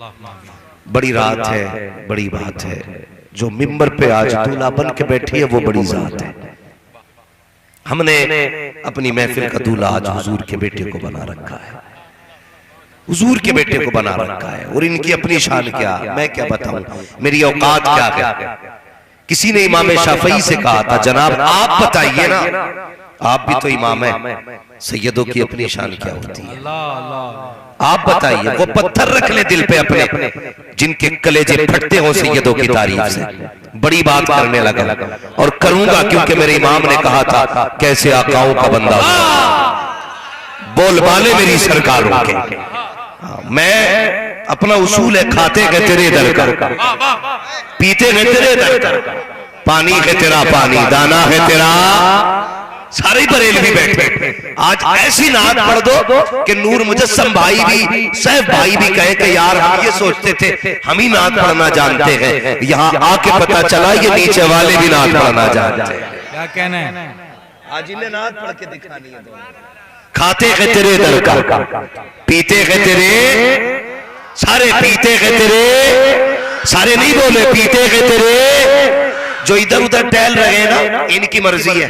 बड़ी रात है, बड़ी बात है। जो मिंबर पे आज दूल्हा बन के बैठी है वो बड़ी जात है। हमने अपनी महफिल का दूल्हा आज हुजूर के बेटे को बना रखा है, हुजूर के बेटे को बना रखा है। और इनकी अपनी शान क्या, मैं क्या बताऊं, मेरी औकात क्या है। किसी ने इमाम शाफई से कहा था, जनाब आप बताइए ना, आप भी तो इमाम है, सैयदों की अपनी शान क्या होती है, आप बताइए। वो पत्थर रख ले दिल पे अपने, जिनके कलेजे फटते हो सैयदों की तारीफ से। बड़ी बात करने लगा और करूंगा, क्योंकि मेरे इमाम ने कहा था कैसे आकाओं का बंदा बोल बाले मेरी सरकारों के। मैं अपना उसूल है, खाते गए तेरे दर का, पीते गए तेरे दर का, पानी है तेरा पानी, दाना है तेरा। सारे बरेलवी बैठे आज ऐसी नात पढ़ दो कि नूर मुजस्सम भाई भी, सैफ भाई भी कहे कि यार हम ये सोचते थे हम ही नात पढ़ना जानते हैं, यहाँ आके पता चला ये नीचे वाले भी नात पढ़ना जानते हैं। क्या कहना है, आज इन्हें नात पढ़ के दिखानी है। खाते हैं तेरे दर का, पीते हैं तेरे, सारे पीते हैं तेरे, सारे नहीं बोले पीते हैं तेरे। जो इधर उधर टहल रहे हैं ना, इनकी मर्जी है।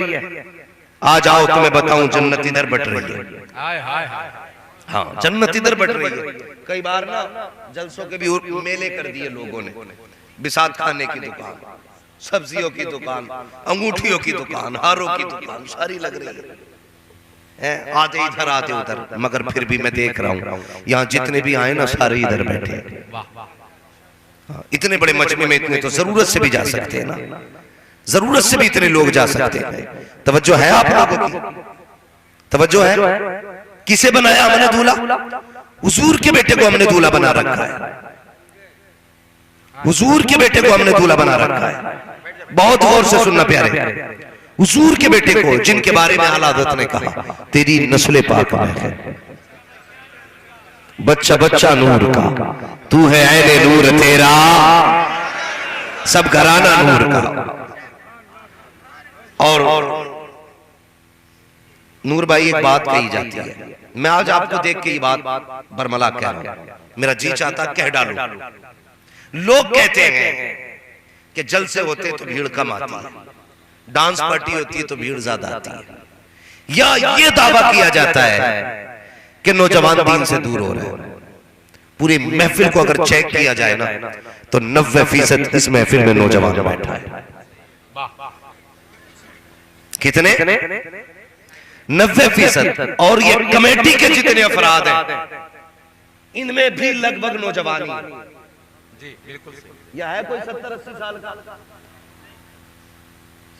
आ जाओ तुम्हें बताऊं, जन्नत इधर बट रही है। हाँ, जन्नत इधर बट रही है। कई बार ना जलसों के भी मेले कर दिए लोगों ने, बिसात खाने की दुकान, सब्जियों की दुकान, अंगूठियों की दुकान, हारों की दुकान, सारी लग रही है। आते इधर आते उधर, मगर फिर भी मैं देख रहा हूँ यहाँ जितने भी आए ना सारे इधर बैठे। इतने बड़े मजमे में इतने तो जरूरत से भी जा सकते हैं ना, जरूरत से भी इतने लोग जा सकते हैं। तवज्जो है आप लोगों की, तवज्जो है। किसे बनाया हमने दूल्हा, हुजूर के बेटे को हमने दूल्हा बना रखा है, हुजूर के बेटे को हमने दूल्हा बना रखा है। बहुत गौर से सुनना प्यारे, हुजूर के बेटे को जिनके बारे में आला हज़रत ने कहा तेरी नस्ल पाक में है, बच्चा बच्चा नूर का, तू है ऐने नूर तेरा, सब घराना नूर का। और नूर भाई एक बात कही जाती है, मैं आज आपको देख के ये बात बरमला कह रहा हूं, मेरा जी चाहता कह डालूं। लोग कहते हैं कि जलसे होते तो भीड़ कम आती है, डांस पार्टी होती है तो भीड़ ज्यादा आती है, या ये दावा किया जाता है कि नौजवान दीन से दूर हो रहे हैं। पूरी महफिल को अगर चेक किया जाए ना तो 90% इस महफिल में नौजवान बैठा है। कितने? 90%। और ये कमेटी के जितने अफराद हैं इनमें भी लगभग नौजवान जी, बिल्कुल। या है कोई 70-80 साल का?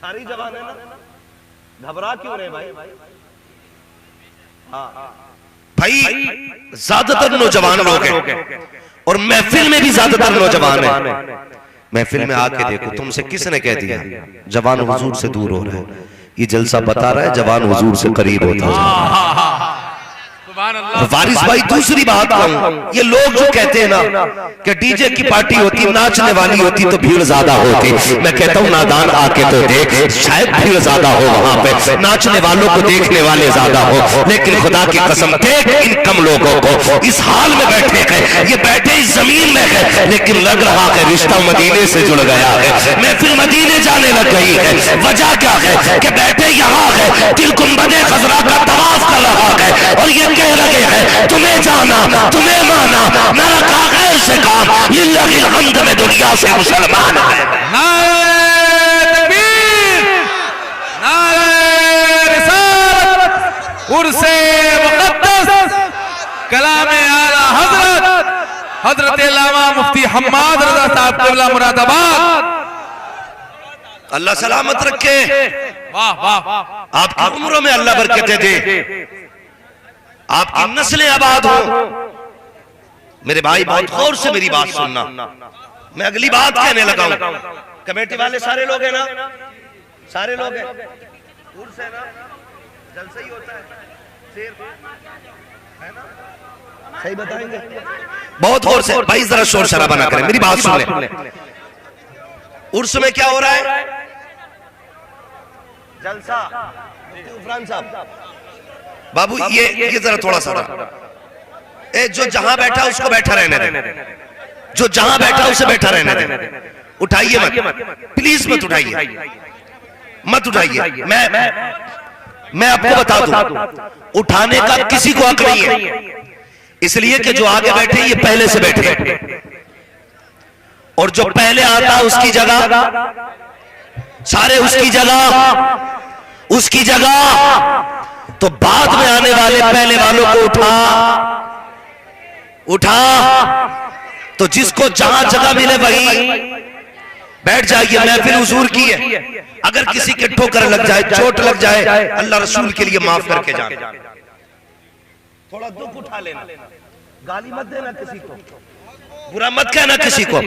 सारी जवान है ना, घबरा क्यों रहे भाई? हाँ भाई, ज्यादातर नौजवान लोग हैं और महफिल में भी ज्यादातर नौजवान हैं। महफिल में आके देखो, तुमसे किसने कह दिया जवान हुजूर से दूर हो रहे हैं? ये जलसा बता रहा है जवान हुजूर से करीब होता है। वारिस भाई दूसरी बात कहूं, ये लोग जो कहते हैं ना कि डीजे की पार्टी होती, नाचने वाली होती तो भीड़ ज्यादा होती, मैं कहता हूं नादान आके तो देख, शायद भीड़ ज्यादा हो वहां पे, नाचने वालों को देखने वाले ज्यादा हो, लेकिन खुदा की कसम देख इन कम लोगों को इस हाल में बैठे हैं, ये बैठे इस जमीन में है, लेकिन लग रहा है रिश्ता मदीने से जुड़ गया है, महफिल मदीने जाने लग गई है। वजह क्या है कि बैठे यहाँ है, दिल गुंबदे खजरा का तवाफ कर रहा है और ये कह रहे हैं तुम्हें जाना, तुम्हें माना, ना रखा गैर से काम, लिल्लाहिल हम्द में दुनिया से मुसलमान है। नारे तकबीर, नारे रिसालत, उर्से मुक़द्दस, कलामे आला हजरत, हजरत अल्लामा मुफ्ती हम्माद रज़ा साहब क़िबला मुरादाबाद, अल्लाह सलामत रखे। वाह वाह, आपकी उम्रों में अल्लाह बरकतें दे, आपकी नस्लें आबाद हो। मेरे भाई बहुत गौर से मेरी बात सुनना, मैं अगली बात कहने लगा हूं। कमेटी वाले सारे लोग हैं ना, सारे लोग हैं, दूर से ना जलसा ही होता है, शेर है ना, सही बताएंगे? बहुत गौर से भाई, जरा शोर शराबा ना करें, मेरी बात सुन लें। उर्स में क्या हो रहा है? जलसा। उफरान साहब बाबू ये जरा थोड़ा सा, जो जहां बैठा उसको बैठा रहने दे। जो जहां बैठा उसे बैठा रहने दें, उठाइए मत, प्लीज मत उठाइए, मत उठाइए। मैं आपको बता दूं, उठाने का किसी को हक नहीं है, इसलिए कि जो आगे बैठे ये पहले से बैठे, और जो पहले आता उसकी जगह सारे उसकी जगह, तो बाद में आने वाले पहले वालों को उठा, तो जिसको जहां जगह मिले वही बैठ जाइए। महफिल हुजूर की है, अगर किसी के ठोकर लग जाए, चोट लग जाए, अल्लाह रसूल के लिए माफ करके जाए। थोड़ा दुख उठा लेना, गाली मत देना किसी को, बुरा मत कहना किसी को।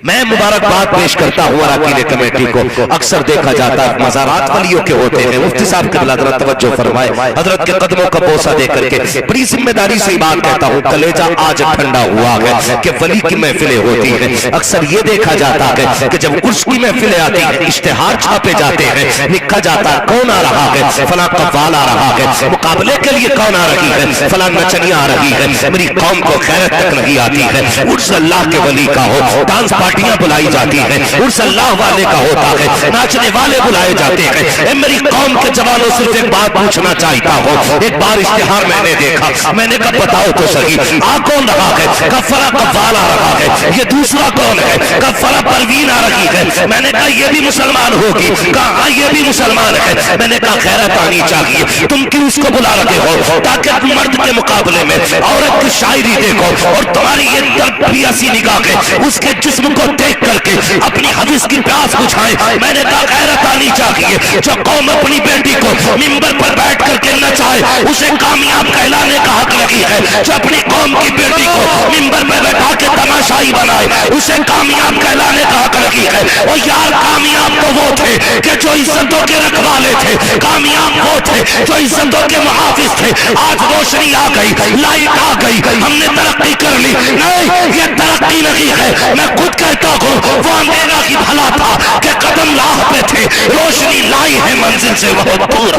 मैं मुबारकबाद पेश करता हूँ अराकीन कमेटी को। अक्सर देखा जाता है मज़ारात वलियों के होते हैं, मुफ्ती साहब के हजरत तवज्जो फरमाए, हजरत के कदमों का बोसा दे करके बड़ी जिम्मेदारी से बात कहता हूँ, कलेजा आज ठंडा हुआ है कि वली की महफिलें होती हैं। अक्सर ये देखा जाता है कि जब उर्स की महफिलें आती हैं, इश्तिहार छापे जाते हैं, लिखा जाता है कौन आ रहा है, फला कव्वाल आ रहा है, मुकाबले के लिए कौन आ रही है, फला नचनिया आ रही है। मेरी कौम को खैरत तक नहीं आती है। उर्स अल्लाह के वली का हो, डांस पार्टियां बुलाई जाती हैं, उर्स अल्लाह वाले का होता है, नाचने वाले बुलाए जाते हैं। मेरी कौम के जवानों सिर्फ एक बात पूछना चाहता हूं, एक बार इश्तिहार मैंने देखा, मैंने कहा बताओ तो सही, आ कौन रहा है, कफरा कव्वाल आ रहा है, ये दूसरा कौन है, कफरा परवीन आ रही है। मैंने कहा ये भी मुसलमान होगी, कहा ये भी मुसलमान है। मैंने कहा खैरत आनी चाहिए, तुम क्यों उसको बुला रहे हो, ताकि मर्द के मुकाबले में औरत की शायरी देखो, और तुम्हारी ये पियासी निगाह के उसके जिस्म को देख करके अपनी हदीस की प्यास बुझाए। मैंने कहा गैरत आनी चाहिए, जो कौम अपनी बेटी को मिंबर पर बैठ करके नचाए उसे कामयाब कहलाने का हक नहीं है। जो अपनी कौम की बेटी को मिंबर पर बैठा के तमाशाई बनाए उसे कामयाब कहलाने का हक नहीं है। और यार कामयाब तो वो थे कि जो इज्जतों के रखवाले थे, कामयाब वो थे जो इज्जतों के मुहाफिज थे। आज रोशनी आ गई, लाइट आ गई, हमने तरक्की कर ली। नहीं, ये तरक्की नहीं है, मैं खुद कहता हूँ वो अंधेरा की भला था कि कदम राह पे थे, रोशनी लाई है मंजिल से बहुत दूर।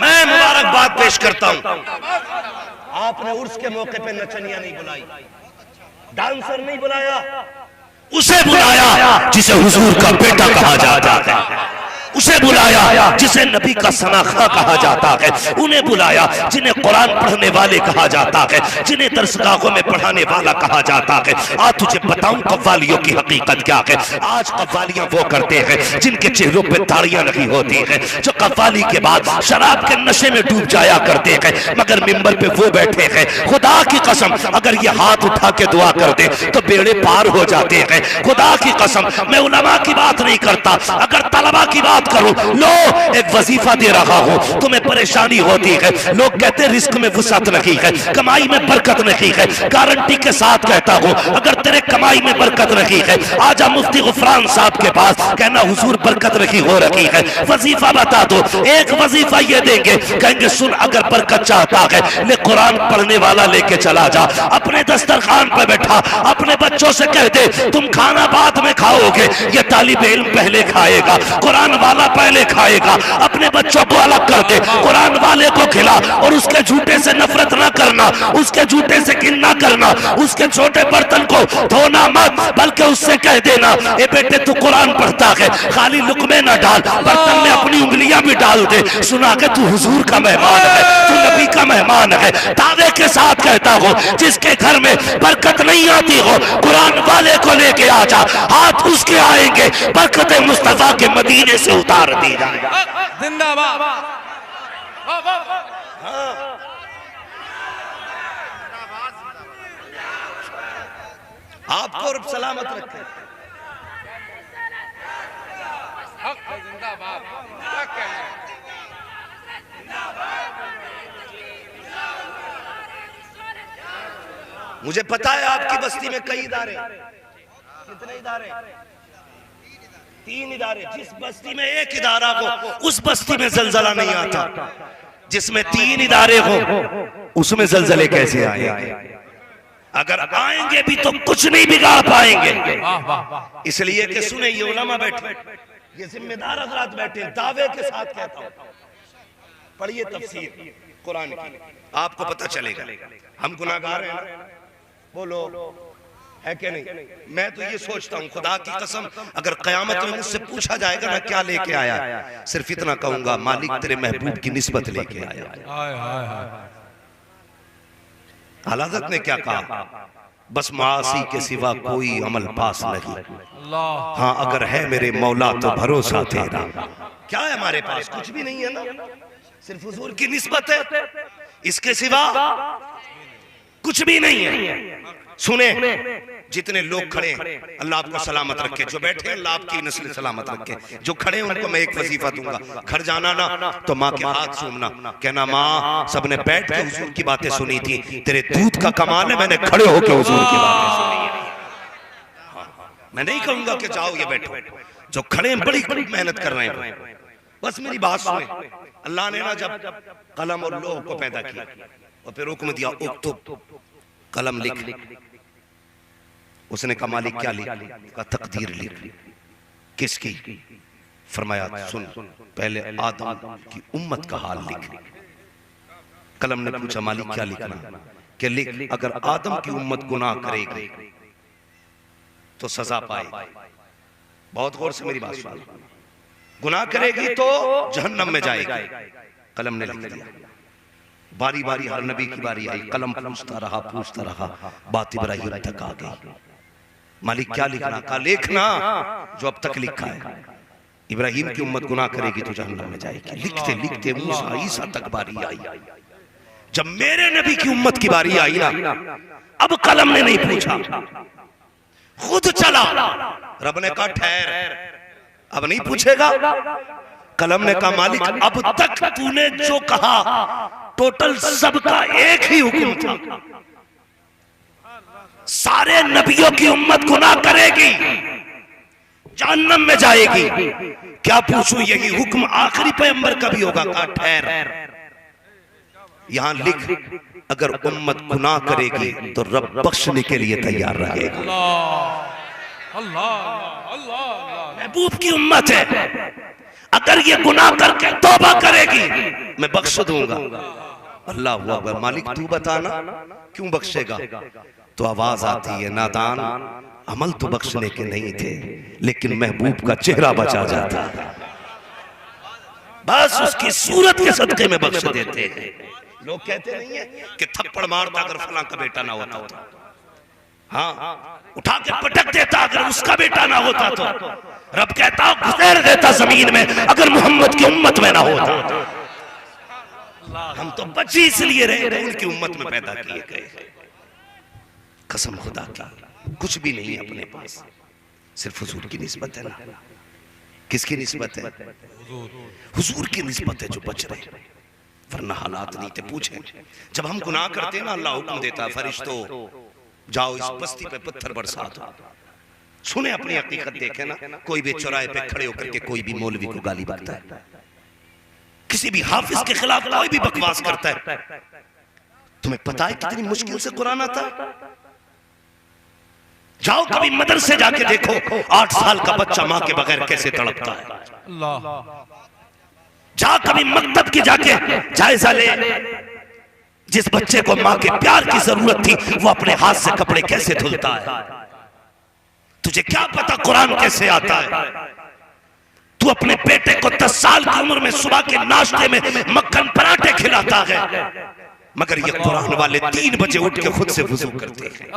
मैं मुबारकबाद पेश करता हूँ, आपने उर्स के मौके पे नचनिया नहीं बुलाई, डांसर नहीं बुलाया, उसे बुलाया जिसे हुजूर का बेटा कहा जाता है, उसे बुलाया जिसे नबी का सनाखा कहा जाता है, उन्हें बुलाया जिन्हें कुरान पढ़ने वाले कहा जाता है, जिन्हें दरसगाहों में पढ़ाने वाला कहा जाता है। आज तुझे बताऊं कव्वालियों की हकीकत क्या है। आज कव्वालियां वो करते हैं जिनके चेहरों पे दाढ़ियां नहीं होती हैं, जो कव्वाली के बाद शराब के नशे में डूब जाया करते हैं, मगर मिंबर पे वो बैठे हैं। खुदा की कसम अगर ये हाथ उठा के दुआ कर दे तो बेड़े पार हो जाते हैं। खुदा की कसम मैं उलमा की बात नहीं करता, अगर तलबा की बात करूं, लो एक वजीफा दे रहा हूं, तुम्हें परेशानी होती है, लोग कहते हैं रिस्क में वुसअत नहीं है, कमाई में बरकत नहीं है। गारंटी के साथ कहता हूं अगर तेरे कमाई में बरकत नहीं है, आजा मुफ्ती गुफरान साहब के पास, कहना हुजूर बरकत नहीं हो रही है, वजीफा बता दो। एक वजीफा ये देंगे, कहेंगे सुन अगर बरकत चाहता है ले कुरान पढ़ने वाला लेके चला जा, अपने दस्तरखान पे बैठा अपने बच्चों से कह दे तुम खाना बाद में खाओगे, ये तालिब इल्म पहले खाएगा, कुरान वाला पहले खाएगा। अपने बच्चों को अलग कर दे, कुरान वाले को खिला, और उसके झूठे से नफरत ना करना, उसके झूठे से घिन करना, उसके छोटे बर्तन को धोना मत, बल्कि उससे कह देना ए बेटे तू कुरान पढ़ता है, खाली लुकमे ना डाल, बर्तन में अपनी उंगलियां भी डाल दे, सुना के तू हुजूर का मेहमान है, तू नबी का मेहमान है। दावे के साथ कहता हूँ जिसके घर में बरकत नहीं आती हो, कुरान वाले को लेके आ जा, हाथ उसके आएंगे, बरकत मुस्तफा के मदीने से उतार दी जाएगा। जिंदाबाद। आपको रब सलामत रखे। जिंदाबाद। मुझे पता है आपकी बस्ती में कई इदारे, कितने इदारे, 3 इदारे। जिस बस्ती में एक इदारा हो उस बस्ती में जलजला नहीं आता, जिसमें 3 इदारे हो उसमें जलजले कैसे आएंगे? अगर आएंगे भी तो कुछ नहीं बिगाड़ पाएंगे। इसलिए कि सुने ये उलमा बैठे, ये जिम्मेदार हजरात बैठे, दावे के साथ कहता हूं पढ़िए तफसीर कुरान की, आपको पता चलेगा। हम गुनाहगार हैं, बोलो है कि नहीं? मैं तो ये सोचता हूँ खुदा की कसम, अगर क़यामत में मुझसे पूछा जाएगा ना क्या लेके आया, सिर्फ इतना कहूंगा मालिक तेरे महबूब की निस्बत लेके आया। आला हज़रत ने क्या कहा? बस मासी के सिवा कोई अमल पास नहीं, हाँ अगर है मेरे मौला तो भरोसा तेरा। क्या है हमारे पास? कुछ भी नहीं है ना, सिर्फ हुजूर की निस्बत है, इसके सिवा कुछ भी नहीं है। सुने जितने लोग खड़े, अल्लाह आपको सलामत रखे, जो बैठे अल्लाह आपकी नस्ल सलामत रखे, जो खड़े उनको मैं एक वजीफा दूंगा, घर जाना ना तो माँ के हाथ चूमना, कहना माँ सबने बैठ के हुजूर की बातें सुनी थी, तेरे दूध का कमाल है मैंने खड़े होकर हुजूर की बातें सुनी है। मैं नहीं कहूंगा कि जाओ ये बैठो, जो खड़े हैं बड़ी मेहनत कर रहे हैं, बस मेरी बात सुने। अल्लाह ने ना जब कलम और लोह को पैदा किया और फिर हुक्म दिया उक्तुब, कलम लिख, उसने कहा मालिक क्या लिख? का तकदीर लिख। किसकी? फरमाया सुन पहले आदम की उम्मत का हाल लिख। कलम ने पूछा मालिक क्या लिखना? कि लिख अगर आदम की उम्मत गुनाह करेगी तो सजा पाएगी। बहुत गौर से मेरी बात सुनो, गुनाह करेगी तो जहन्नम में जाएगी। कलम ने लिख दिया। बारी बारी हर नबी की बारी आई, कलम पूछता रहा, बात इब्राहिम तक आ गई। मालिक क्या लिखना? का लिखना जो अब तक लिखा है, इब्राहिम की उम्मत गुनाह करेगी तो जहन्नम में जाएगी। लिखते लिखते मूसा ईसा तक बारी आई। जब मेरे नबी की उम्मत की बारी आई ना, अब कलम ने नहीं पूछा, खुद चला। रब ने कहा ठहर, अब नहीं पूछेगा। कलम ने कहा मालिक अब तक तूने जो कहा टोटल सबका एक ही हुक्म था, सारे नबियों की उम्मत गुनाह करेगी, जहन्नम में जाएगी। क्या पूछूं? यही हुक्म आखिरी पैगंबर का भी होगा। कहा ठहर, यहां लिख अगर उम्मत गुनाह करेगी तो रब बख्शने के लिए तैयार रहेगा। महबूब की उम्मत है, अगर ये गुनाह करके तौबा करेगी मैं बख्श दूंगा। अल्लाह अकबर। मालिक तू बताना क्यों बख्शेगा? तो आवाज आती है नादान, अमल तो बख्शने के नहीं थे लेकिन महबूब का चेहरा बचा जाता है, बस उसकी सूरत के सदके में बख्श देते हैं। लोग कहते नहीं है कि थप्पड़ मारता अगर फलां का बेटा ना होता तो, हाँ उठा के पटक देता अगर उसका बेटा ना होता तो, रब कहता घुसेड़ देता जमीन में अगर मोहम्मद की उम्मत में ना होता। हम तो बच्चे इसलिए रहे उनकी उम्मत में पैदा किए गए। कसम खुदा की कुछ भी नहीं है अपने पास, सिर्फ हुजूर की निस्बत है ना। किसकी निस्बत है? हुजूर की निस्बत है जो बच रहे, वरना हालात नहीं थे। पूछे जब हम गुनाह करते हैं ना, अल्लाह हुक्म देता है फरिश्तों जाओ इस बस्ती पे पत्थर बरसा दो। सुने अपनी हकीकत देखे ना, कोई भी चौराहे पे खड़े होकर के कोई भी मौलवी को गाली बकता है, किसी भी हाफिज के खिलाफ कोई भी बकवास करता है। तुम्हें पता है कितनी मुश्किल से कुरान आता है? जाओ कभी मदरसे जाके देखो 8 साल का बच्चा मां के बगैर कैसे तड़पता है। जा कभी मकतब की जाके जायजा ले, जिस बच्चे को मां के प्यार की जरूरत थी वो अपने हाथ से कपड़े कैसे धुलता है। तुझे क्या पता कुरान कैसे आता है? तू अपने बेटे को 10 साल की उम्र में सुबह के नाश्ते में मक्खन पराठे खिलाता है, मगर ये कुरान वाले 3 बजे उठ के खुद से वुजू करते हैं।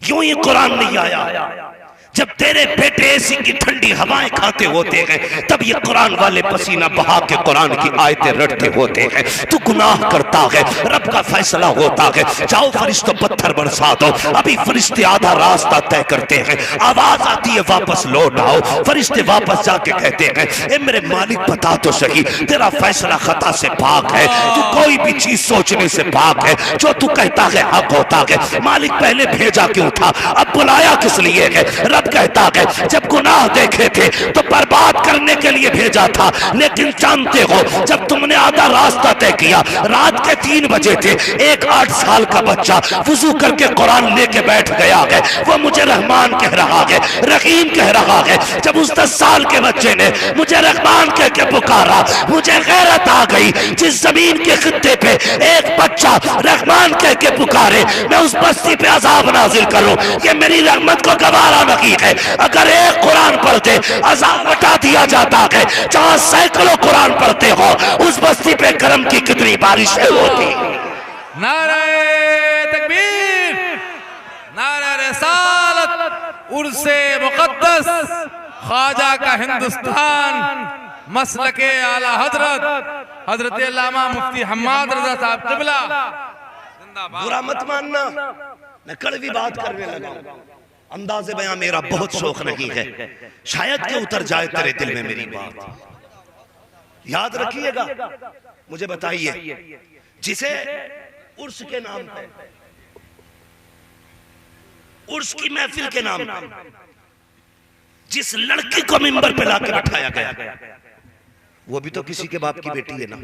क्यों ये कुरान नहीं आया? जब तेरे बेटे ऐसी की ठंडी हवाएं खाते होते हैं तब ये कुरान वाले पसीना बहा के कुरान की आयतें रटते होते हैं। तू गुनाह करता है, रब का फैसला होता है, जाओ फरिश्तों पत्थर बरसा दो। अभी फरिश्ते आधा रास्ता तय करते हैं, आवाज आती है वापस लौट आओ। फरिश्ते वापस जाके कहते हैं ए मेरे मालिक बता तो सही, तेरा फैसला खता से पाक है, तू कोई भी चीज सोचने से पाक है, जो तू कहता है हक होता है। मालिक पहले भेजा क्यों था, अब बुलाया किस लिए है? गलत कहता है, जब गुनाह देखे थे तो बर्बाद करने के लिए भेजा था, लेकिन जानते हो जब तुमने आधा रास्ता तय किया, रात के 3 बजे थे, एक 8 साल का बच्चा वुजू करके कुरान लेके बैठ गया है, वो मुझे रहमान कह रहा है, रहीम कह रहा है। जब उस 10 साल के बच्चे ने मुझे रहमान कह के पुकारा, मुझे गैरत आ गई। जिस जमीन के खित्ते पे एक बच्चा रहमान कह के पुकारे, मैं उस बस्ती पे अजाब नाजिल करूं, ये मेरी रहमत को गवारा नहीं है। अगर एक कुरान पढ़ते अजाब हटा दिया जाता है, जहां सैकड़ों कुरान पढ़ते हो, उस बस्ती पे करम की कितनी बारिशें होती। नारे तकबीर, नारे रिसालत, उर्से मुक़द्दस, ख्वाजा का हिंदुस्तान, मसलके आला हजरत हजरत अल्लामा मुफ्ती हम्माद रजा साहब क़िबला जिंदाबाद। बुरा मत मानना, मैं कड़वी बात करने लगा, अंदाज़े बयां मेरा बहुत शौक नहीं है, शायद कि उतर जाए तेरे दिल में मेरी बात। याद रखिएगा, मुझे बताइए, जिसे उर्स के नाम पे, उर्स की महफिल के नाम पे जिस लड़की को मिंबर पे लाके बैठाया गया, वो भी तो किसी के बाप की बेटी है ना?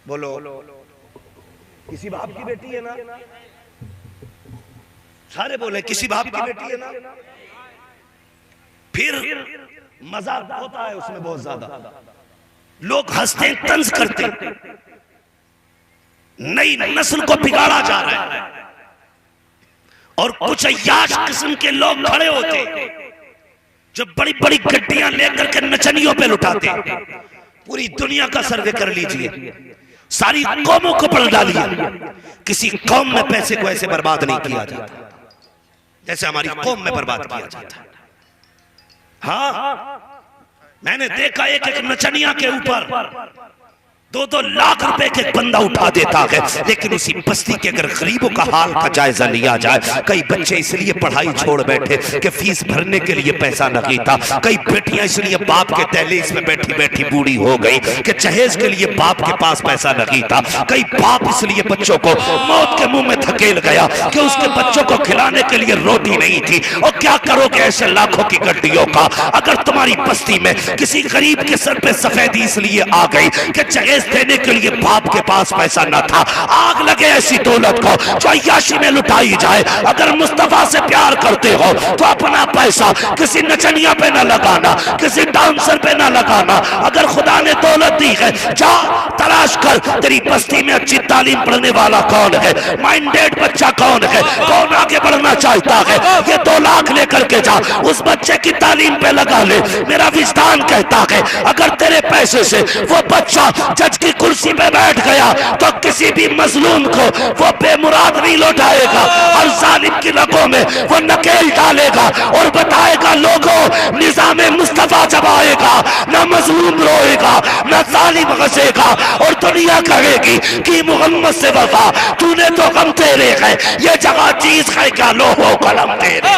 बोलो, किसी बाप की बेटी है ना? सारे बोले किसी बाप की बेटी है ना? फिर मजाक होता है उसमें बहुत ज्यादा, लोग हंसते तंज करते, नई नस्ल को बिगाड़ा जा रहा है, और कुछ अय्याश किस्म के लोग खड़े होते जो बड़ी बड़ी गड्डियां लेकर के नचनियों पे लुटाते। पूरी दुनिया का सर्वे कर लीजिए, सारी कौमों को पढ़ डालिए, किसी कौम में पैसे को ऐसे बर्बाद नहीं किया जाता जैसे हमारी कौम में बर्बाद किया जाता है। हाँ, मैंने देखा एक एक नचनिया के ऊपर 2-2 लाख रुपए के बंदा उठा देता है, लेकिन इसी बस्ती के अगर गरीबों का हाल का जायजा लिया जाए, कई बच्चे इसलिए पढ़ाई छोड़ बैठे कि फीस भरने के लिए पैसा नहीं था, कई बेटियां इसलिए बाप के दहलीज में बैठी बैठी बूढ़ी हो गई कि जहेज के लिए बाप के पास पैसा नहीं था, कई बाप इसलिए बच्चों को मौत के मुंह में धकेल गया कि उसके बच्चों को खिलाने के लिए रोटी नहीं थी। और क्या करोगे ऐसे लाखों की गड्डियों का? अगर तुम्हारी बस्ती में किसी गरीब के सर पे सफेदी इसलिए आ गई कि जहेज देने के लिए बाप के पास पैसा न था, आग लगे ऐसी दौलत को जो अय्याशी में लुटाई जाए। अगर मुस्तफा से प्यार करते हो तो अपना पैसा किसी नचनिया पे न लगाना, किसी डांसर पे न लगाना। अगर खुदा ने दौलत दी है, जा तलाश कर तेरी बस्ती में अच्छी तालीम पढ़ने वाला कौन है, माइंडेड बच्चा कौन है, कौन आगे बढ़ना चाहता है, ये 2 लाख लेकर के जा, उस बच्चे की तालीम पे लगा ले। मेरा विजदान कहता है अगर तेरे पैसे से वो बच्चा जज की कुर्सी पे बैठ गया तो किसी भी मजलूम को वो बेमुराद नहीं लौटाएगा, हर जालिम की रगों में वो नकेल डालेगा और बताएगा लोगों निजामे मुस्तफा जब आएगा न मजलूम रोएगा न जालिम हंसेगा, और दुनिया कहेगी कि मोहम्मद से वफा, तूने तो गम तेरे है, ये जगह चीज है क्या, लो हो कलम तेरे।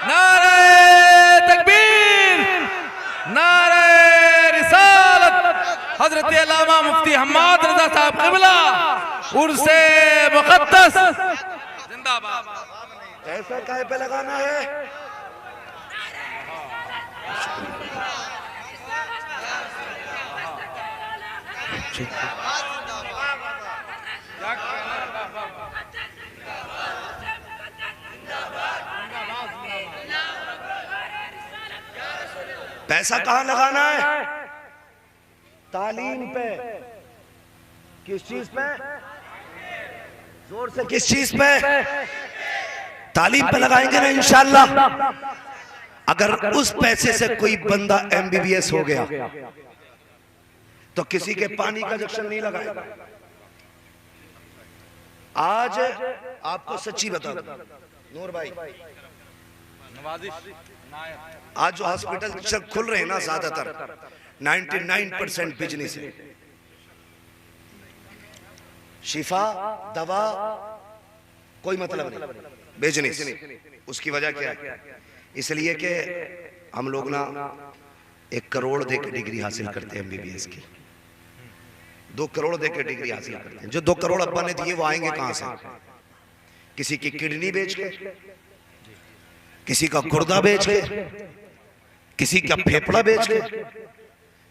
नारे तकबीर, नारे रिसालत, हजरत अल्लामा मुफ्ती हम्माद रजा साहब क़िबला, उर्से मुक़द्दस जिंदाबाद। ऐसा काहे पे लगाना है? पैसा कहां लगाना है? तालीम पे। किस चीज पे? जोर से किस चीज पे? तालीम पे लगाएंगे ना इंशाअल्लाह। अगर उस पैसे से कोई बंदा MBBS हो गया तो किसी के पानी का जंक्शन नहीं लगाएगा। आज आपको सच्ची बता दूं नूर भाई, आज जो हॉस्पिटल खुल रहे हैं ना, ज्यादातर 99% बिजनेस है। शिफा दवा कोई मतलब नहीं, बिजनेस। उसकी वजह क्या है? इसलिए कि हम लोग ना 1 करोड़ देकर डिग्री हासिल करते हैं MBBS की, 2 करोड़ देकर डिग्री हासिल करते हैं। जो 2 करोड़ अब्बा ने दिए वो आएंगे कहां से? किसी की किडनी बेच के, किसी का गुर्दा बेच के, किसी का फेफड़ा बेच के,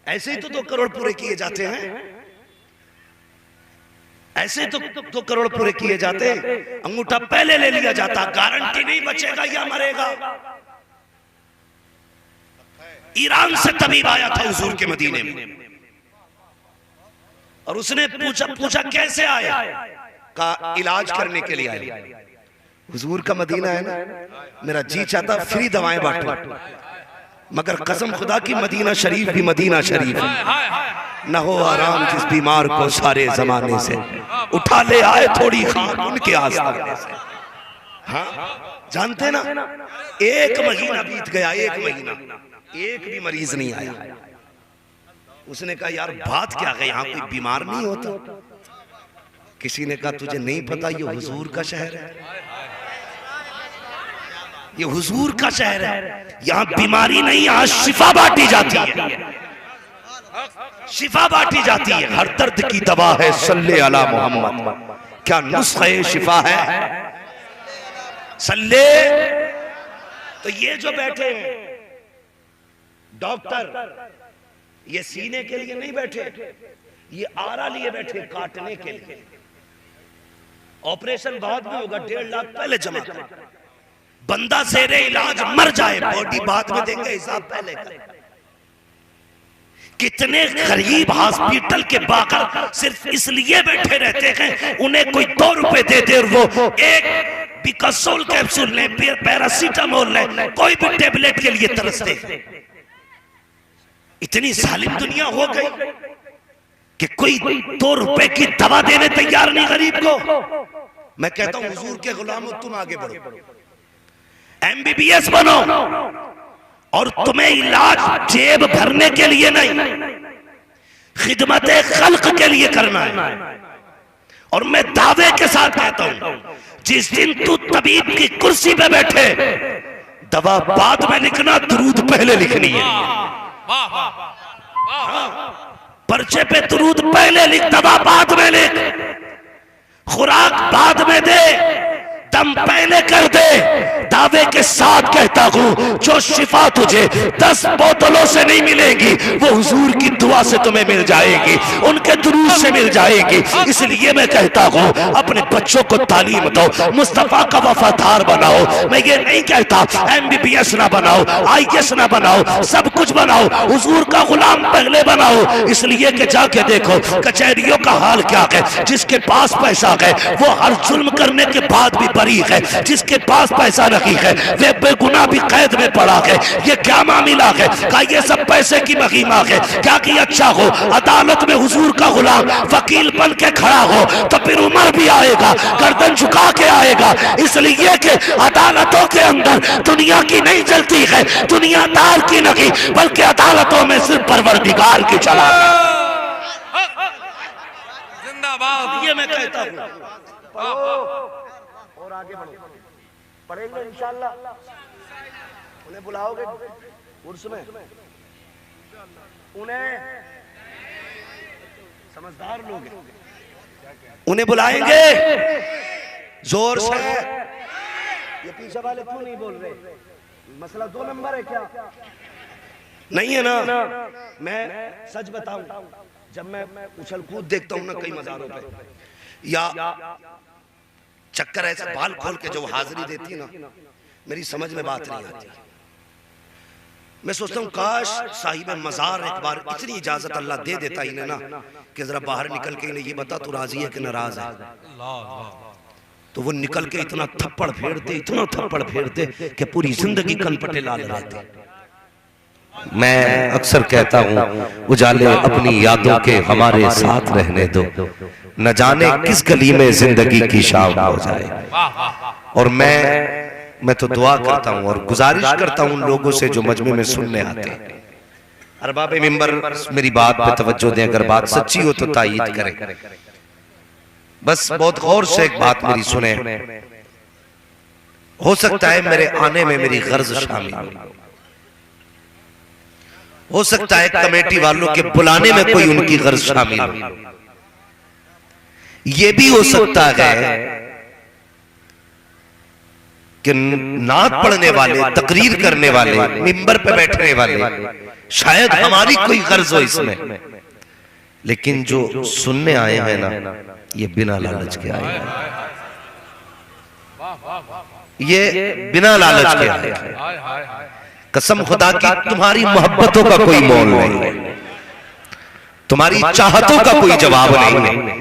ऐसे ही तो 2 करोड़ पूरे किए जाते हैं। ऐसे तो 2 करोड़ पूरे किए जाते। अंगूठा पहले ले लिया जाता, गारंटी नहीं बचेगा या मरेगा। ईरान से तबीब आया था हुजूर के मदीने में, और उसने पूछा कैसे आया? का इलाज करने के लिए आया। हुजूर का मदीना है ना, मेरा जी चाहता फ्री दवाएं बांटो, मगर कसम खुदा की मदीना शरीफ भी मदीना शरीफ है। न हो आराम जिस बीमार को सारे जमाने से, उठा ले आए थोड़ी खान उनके आस्ताने से। हाँ जानते ना, 1 महीना बीत गया, 1 महीना, एक भी मरीज नहीं आया। उसने कहा यार बात क्या है, यहाँ कोई बीमार नहीं होता? किसी ने कहा तुझे नहीं पता ये हुजूर का शहर है, ये हुजूर का शहर है। यहाँ बीमारी नहीं, यहाँ शिफा बांटी जाती है, शिफा बांटी जाती है। हर दर्द की दवा है सल्ले अला मोहम्मद। क्या नुस्खा शिफा है? सल्ले। तो ये जो बैठे हैं डॉक्टर, ये सीने के लिए नहीं बैठे, ये आरा लिए बैठे, काटने के लिए। ऑपरेशन बाद में होगा, 1.5 लाख पहले जमा करें। बंदा ज़ेरे इलाज मर जाए, बॉडी बाद में देंगे, हिसाब पहले करें। कितने गरीब हॉस्पिटल के बाहर सिर्फ इसलिए बैठे रहते हैं, उन्हें कोई 2 रुपए दे दे और वो एक बिकासोल कैप्सूल लें, पैरासीटामोल लें, कोई भी टेबलेट के लिए तरसते हैं। इतनी जालिम दुनिया हो गई कि कोई 2 रुपए की दवा देने तैयार नहीं गरीब को। मैं कहता हूं हुजूर के गुलाम हो, तुम आगे बढ़ो, MBBS बनो, और तुम्हें इलाज जेब भरने के लिए नहीं, खिदमत खल्क के लिए करना है। और मैं दावे के साथ कहता हूं, जिस दिन तू तबीब की कुर्सी पे बैठे, दवा बाद में लिखना, दुरूद पहले लिखनी है। पर्चे पे दुरूद पहले लिख, दवा बाद में लिख, खुराक बाद में दे, दम पहले कर दे। दावे के साथ कहता हूं, जो शिफा तुझे 10 बोतलों से नहीं मिलेगी, वो हुजूर की दुआ से तुम्हें मिल जाएगी, उनके दुरूद से मिल जाएगी। इसलिए मैं कहता हूं, अपने बच्चों को तालीम दो, मुस्तफा का वफादार बनाओ। मैं ये नहीं कहता MBBS ना बनाओ, IAS ना बनाओ, सब कुछ बनाओ, हुजूर का गुलाम पहले बनाओ। इसलिए कि जाके देखो कचहरियों का हाल क्या है। जिसके पास पैसा है वो हर जुल्म करने के बाद भी बरी है, जिसके पास पैसा नहीं है वे बेगुनाह भी कैद में पड़ा है। ये क्या मामला है? क्या ये सब पैसे की महिमा है? क्या कि अच्छा हो अदालत में हुजूर का गुलाम वकील बन के खड़ा हो, तो फिर उमर भी आएगा, गर्दन झुका के आएगा। इसलिए कि अदालतों के अंदर दुनिया की नहीं चलती है, दुनियादार की नहीं, बल्कि अदालतों में सिर्फ परवरदिगार की चला। जिंदाबाद। ये मैं कहता हूं, और आगे बढ़ो, पढ़ेंगे इंशाअल्लाह। उन्हें बुलाओगे उर्स में? उन्हें समझदार लोग हैं, उन्हें बुलाएंगे जोर से। ये पीछे वाले क्यों नहीं बोल रहे? मसला 2 नंबर है क्या? नहीं है ना? मैं सच बताऊं, जब मैं उछल कूद देखता हूं ना कई मज़ारों पे, या चक्कर ऐसे बाल खोल के जो हाजिरी देती है ना, मेरी समझ में बात नहीं आती। मैं सोचता हूँ काश साहिब मजार एक बार इतनी इजाजत अल्लाह दे देता इन्हें ना, कि जरा बाहर निकल के इन्हें ये बता तू राजी है कि नाराज है। तो वो निकल के इतना थप्पड़ फेरते, इतना थप्पड़ फेरते कि पूरी जिंदगी कनपटे लाल रहते। मैं अक्सर कहता हूँ, उजाले अपनी यादों के हमारे साथ रहने दो, न जाने किस गली में जिंदगी की शाम हो जाए। और मैं तो दुआ करता हूँ और गुजारिश करता हूँ उन लोगों से जो मजमे में सुनने आते हैं। अरबाब मिंबर मेरी बात पे तवज्जो दें, अगर बात सच्ची हो तो तायीद करें। बस बहुत गौर से एक बात मेरी सुने। हो सकता है मेरे आने में मेरी गर्ज शामिल हो सकता है कमेटी वालों के बुलाने में कोई उनकी गर्ज शामिल हो, ये भी हो सकता है कि नात पढ़ने वाले, तकरीर करने वाले, मिंबर पे बैठने वाले, शायद हमारी कोई गर्ज हो इसमें, लेकिन जो सुनने आए हैं ना, ये बिना लालच के आए हैं, ये बिना लालच के आए हैं। कसम खुदा की, तुम्हारी मोहब्बतों का कोई मोल नहीं, तुम्हारी चाहतों का कोई जवाब नहीं।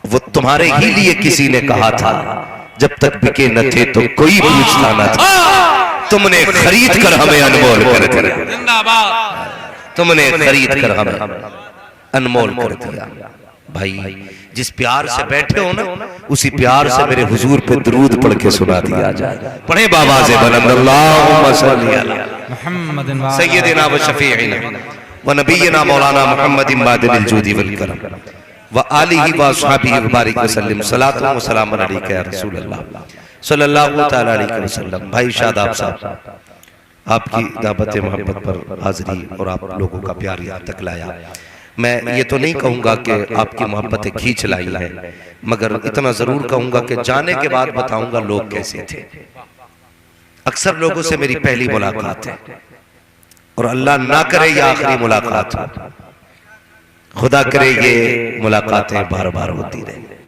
वो तुम्हारे ही लिए किसी ने कहा था, जब तक बिके न थे तो कोई पूछता न था, तुमने खरीद कर हमें अनमोल कर दिया, तुमने खरीद कर हमें अनमोल कर दिया। भाई जिस प्यार से बैठे हो ना, उसी प्यार से मेरे हुजूर पे दरूद पढ़ के सुना दिया जाए। पढ़े बाबा से बुलंद अल्लाहुम्मा सल्ली अला मुहम्मदिन सय्यदिना व शफीइना व नबियना मौलाना मुहम्मदिन बादिल जूदी वल करम व आलिहि व अस्हाबिहि व बारिक वसल्लम सलातु व सलाम अलैका या रसूल अल्लाह सल्लल्लाहु तआला अलैहि वसल्लम। भाई शादाब साहब, आपकी दावत मोहब्बत पर हाजिरी और आप लोगों का प्यार यहाँ तक लाया। मैं ये तो नहीं कहूंगा कि आपकी मोहब्बतें खींच लाई हैं, मगर इतना जरूर कहूंगा कि जाने के बाद बताऊंगा लोग कैसे थे। अक्सर लोगों से मेरी पहली मुलाकात है और अल्लाह ना करे ये आखिरी मुलाकात हो, खुदा करे ये मुलाकातें बार बार होती रहे।